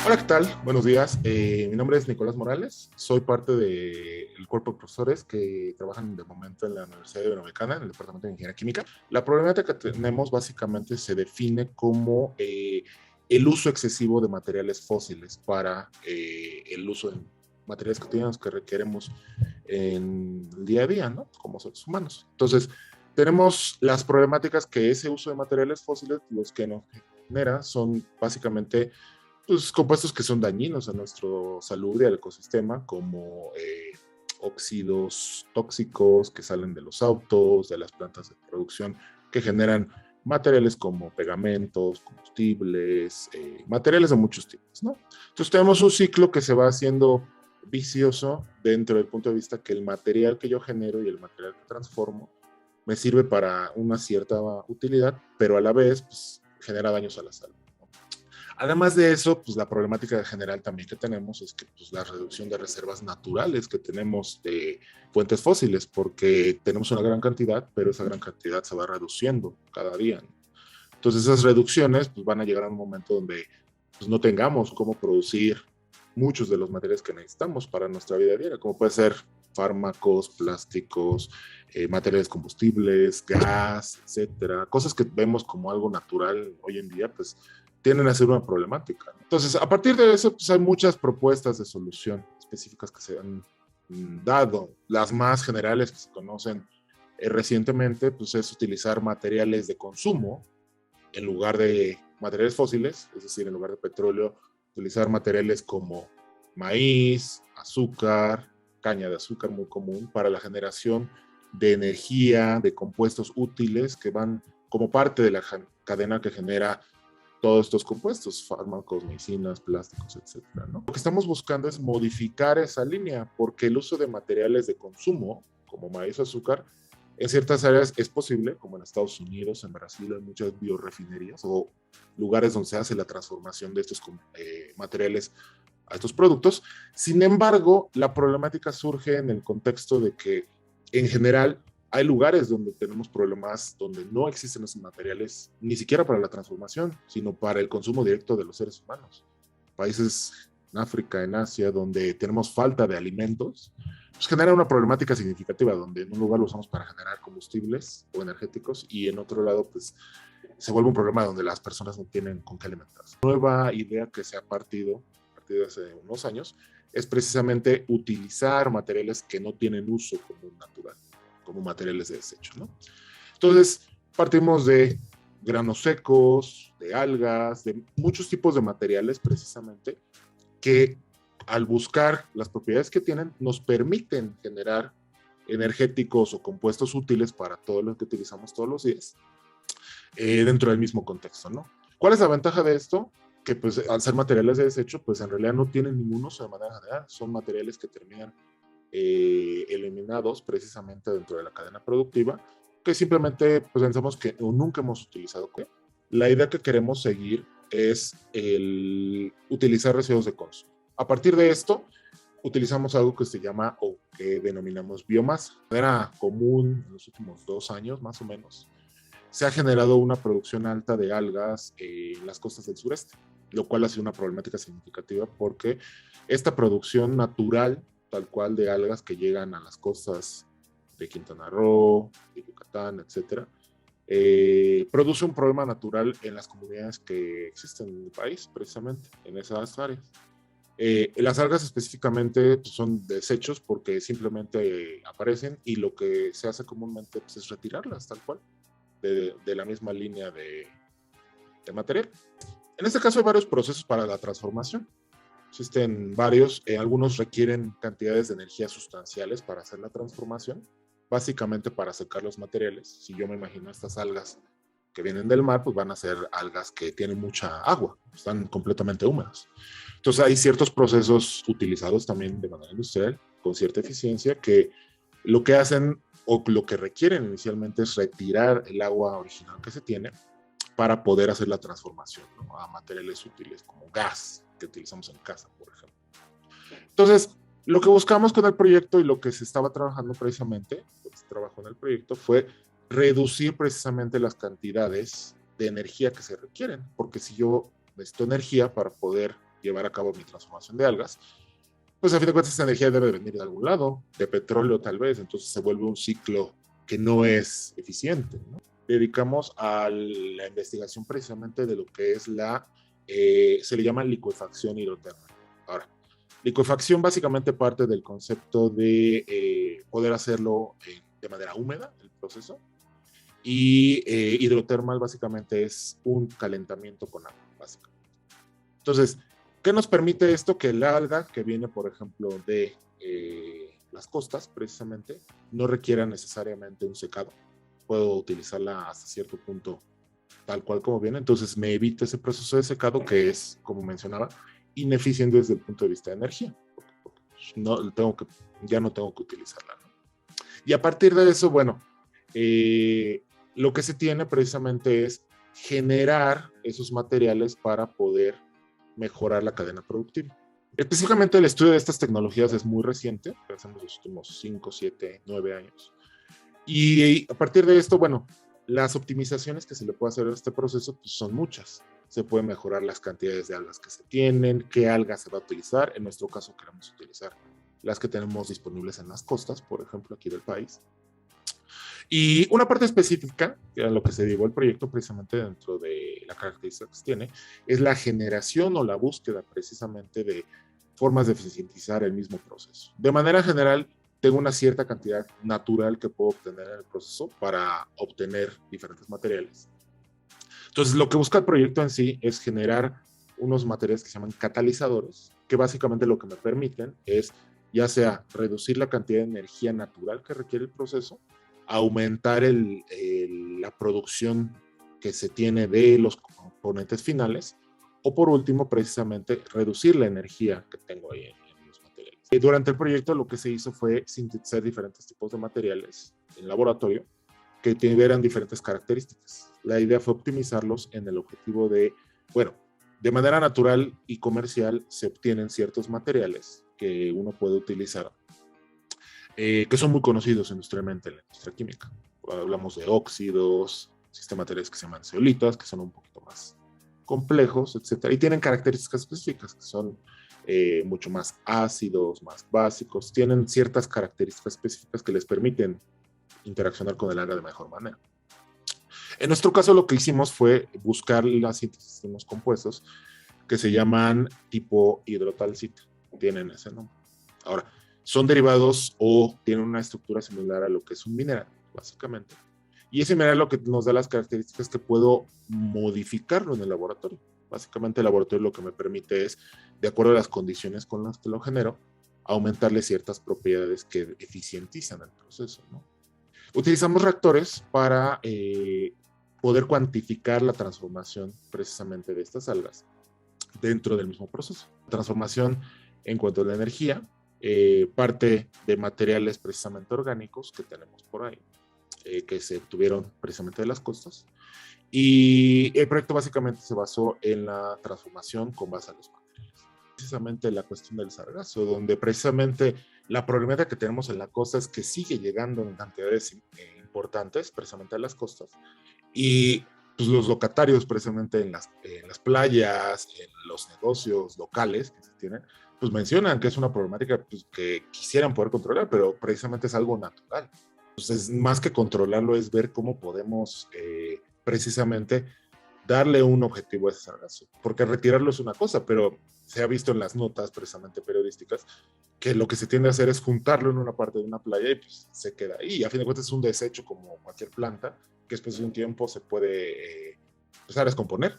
Hola, ¿qué tal? Buenos días. Mi nombre es Nicolás Morales. Soy parte del cuerpo de profesores que trabajan de momento en la Universidad Iberoamericana, en el Departamento de Ingeniería Química. La problemática que tenemos básicamente se define como el uso excesivo de materiales fósiles para el uso de materiales cotidianos que requeremos en el día a día, ¿no? Como seres humanos. Entonces, tenemos las problemáticas que ese uso de materiales fósiles, los que nos genera, son básicamente pues, compuestos que son dañinos a nuestra salud y al ecosistema, como óxidos tóxicos que salen de los autos, de las plantas de producción, que generan materiales como pegamentos, combustibles, materiales de muchos tipos, ¿no? Entonces tenemos un ciclo que se va haciendo vicioso dentro del punto de vista que el material que yo genero y el material que transformo me sirve para una cierta utilidad, pero a la vez pues, genera daños a la salud. Además de eso, pues la problemática general también que tenemos es que pues, la reducción de reservas naturales que tenemos de fuentes fósiles, porque tenemos una gran cantidad, pero esa gran cantidad se va reduciendo cada día, ¿no? Entonces esas reducciones pues, van a llegar a un momento donde pues, no tengamos cómo producir muchos de los materiales que necesitamos para nuestra vida diaria, como puede ser fármacos, plásticos, materiales combustibles, gas, etcétera, cosas que vemos como algo natural hoy en día, pues tienden a ser una problemática. Entonces, a partir de eso, pues hay muchas propuestas de solución específicas que se han dado. Las más generales que se conocen recientemente, pues es utilizar materiales de consumo en lugar de materiales fósiles, es decir, en lugar de petróleo, utilizar materiales como maíz, azúcar, caña de azúcar muy común para la generación de energía, de compuestos útiles que van como parte de la cadena que genera todos estos compuestos, fármacos, medicinas, plásticos, etcétera, ¿no? Lo que estamos buscando es modificar esa línea, porque el uso de materiales de consumo, como maíz o azúcar, en ciertas áreas es posible, como en Estados Unidos, en Brasil, hay muchas biorefinerías o lugares donde se hace la transformación de estos materiales a estos productos. Sin embargo, la problemática surge en el contexto de que, en general, hay lugares donde tenemos problemas donde no existen esos materiales, ni siquiera para la transformación, sino para el consumo directo de los seres humanos. Países en África, en Asia, donde tenemos falta de alimentos, pues genera una problemática significativa, donde en un lugar lo usamos para generar combustibles o energéticos y en otro lado, pues se vuelve un problema donde las personas no tienen con qué alimentarse. La nueva idea que se ha partido a partir de hace unos años es precisamente utilizar materiales que no tienen uso como natural, como materiales de desecho, ¿no? Entonces, partimos de granos secos, de algas, de muchos tipos de materiales precisamente que al buscar las propiedades que tienen nos permiten generar energéticos o compuestos útiles para todo lo que utilizamos todos los días dentro del mismo contexto, ¿no? ¿Cuál es la ventaja de esto? Que pues al ser materiales de desecho, pues en realidad no tienen ningún uso de manera general, son materiales que terminan eliminados precisamente dentro de la cadena productiva, que simplemente pues, pensamos que nunca hemos utilizado. La idea que queremos seguir es el utilizar residuos de consumo. A partir de esto, utilizamos algo que se llama o que denominamos biomasa. Era común en los últimos 2 años, más o menos. Se ha generado una producción alta de algas en las costas del sureste, lo cual ha sido una problemática significativa porque esta producción natural tal cual de algas que llegan a las costas de Quintana Roo, de Yucatán, etcétera, produce un problema natural en las comunidades que existen en el país, precisamente en esas áreas. Las algas específicamente pues, son desechos porque simplemente aparecen y lo que se hace comúnmente pues, es retirarlas tal cual de la misma línea de material. En este caso hay varios procesos para la transformación. Existen varios, algunos requieren cantidades de energía sustanciales para hacer la transformación, básicamente para secar los materiales. Si yo me imagino estas algas que vienen del mar, pues van a ser algas que tienen mucha agua, están completamente húmedas. Entonces hay ciertos procesos utilizados también de manera industrial, con cierta eficiencia, que lo que hacen o lo que requieren inicialmente es retirar el agua original que se tiene para poder hacer la transformación, ¿no? A materiales útiles como gas que utilizamos en casa, por ejemplo. Entonces, lo que buscamos con el proyecto y lo que se estaba trabajando precisamente, lo que se trabajó en el proyecto, fue reducir precisamente las cantidades de energía que se requieren, porque si yo necesito energía para poder llevar a cabo mi transformación de algas, pues a fin de cuentas esa energía debe de venir de algún lado, de petróleo tal vez, entonces se vuelve un ciclo que no es eficiente, ¿no? Dedicamos a la investigación precisamente de lo que es se le llama licuefacción hidrotermal. Ahora, licuefacción básicamente parte del concepto de poder hacerlo de manera húmeda, el proceso, y hidrotermal básicamente es un calentamiento con agua, básicamente. Entonces, ¿qué nos permite esto? Que el alga que viene, por ejemplo, de las costas, precisamente, no requiera necesariamente un secado. Puedo utilizarla hasta cierto punto tal cual como viene, entonces me evita ese proceso de secado que es, como mencionaba, ineficiente desde el punto de vista de energía. No, ya no tengo que utilizarla, ¿no? Y a partir de eso, bueno, lo que se tiene precisamente es generar esos materiales para poder mejorar la cadena productiva. Específicamente el estudio de estas tecnologías es muy reciente, pensamos los últimos 5, 7, 9 años. Y a partir de esto, bueno, las optimizaciones que se le puede hacer a este proceso pues son muchas. Se pueden mejorar las cantidades de algas que se tienen, qué algas se va a utilizar. En nuestro caso queremos utilizar las que tenemos disponibles en las costas, por ejemplo, aquí del país. Y una parte específica, que a lo que se derivó el proyecto precisamente dentro de la característica que tiene, es la generación o la búsqueda precisamente de formas de eficientizar el mismo proceso. De manera general, tengo una cierta cantidad natural que puedo obtener en el proceso para obtener diferentes materiales. Entonces, lo que busca el proyecto en sí es generar unos materiales que se llaman catalizadores, que básicamente lo que me permiten es ya sea reducir la cantidad de energía natural que requiere el proceso, aumentar la producción que se tiene de los componentes finales, o por último, precisamente, reducir la energía que tengo ahí en los materiales. Durante el proyecto lo que se hizo fue sintetizar diferentes tipos de materiales en laboratorio que tuvieran diferentes características. La idea fue optimizarlos en el objetivo de, bueno, de manera natural y comercial se obtienen ciertos materiales que uno puede utilizar, que son muy conocidos industrialmente en la industria química. Hablamos de óxidos, existen materiales que se llaman zeolitas, que son un poquito más complejos, etcétera, y tienen características específicas que son mucho más ácidos, más básicos, tienen ciertas características específicas que les permiten interaccionar con el alga de mejor manera. En nuestro caso lo que hicimos fue buscar la síntesis de unos compuestos que se llaman tipo hidrotalcita, tienen ese nombre. Ahora, son derivados o tienen una estructura similar a lo que es un mineral, básicamente. Y ese mineral lo que nos da las características que puedo modificarlo en el laboratorio. Básicamente el laboratorio lo que me permite es, de acuerdo a las condiciones con las que lo genero, aumentarle ciertas propiedades que eficientizan el proceso, ¿no? Utilizamos reactores para poder cuantificar la transformación precisamente de estas algas dentro del mismo proceso. Transformación en cuanto a la energía, parte de materiales precisamente orgánicos que tenemos por ahí, que se obtuvieron precisamente de las costas. Y el proyecto básicamente se basó en la transformación con base a los materiales. Precisamente la cuestión del sargazo, donde precisamente la problemática que tenemos en la costa es que sigue llegando en cantidades importantes precisamente a las costas, y pues, los locatarios precisamente en las playas, en los negocios locales que se tienen, pues mencionan que es una problemática pues, que quisieran poder controlar, pero precisamente es algo natural. Entonces, más que controlarlo es ver cómo podemos precisamente darle un objetivo a ese sargazo, porque retirarlo es una cosa, pero se ha visto en las notas precisamente periodísticas que lo que se tiende a hacer es juntarlo en una parte de una playa y pues se queda ahí. A fin de cuentas es un desecho como cualquier planta que después de un tiempo se puede empezar a descomponer.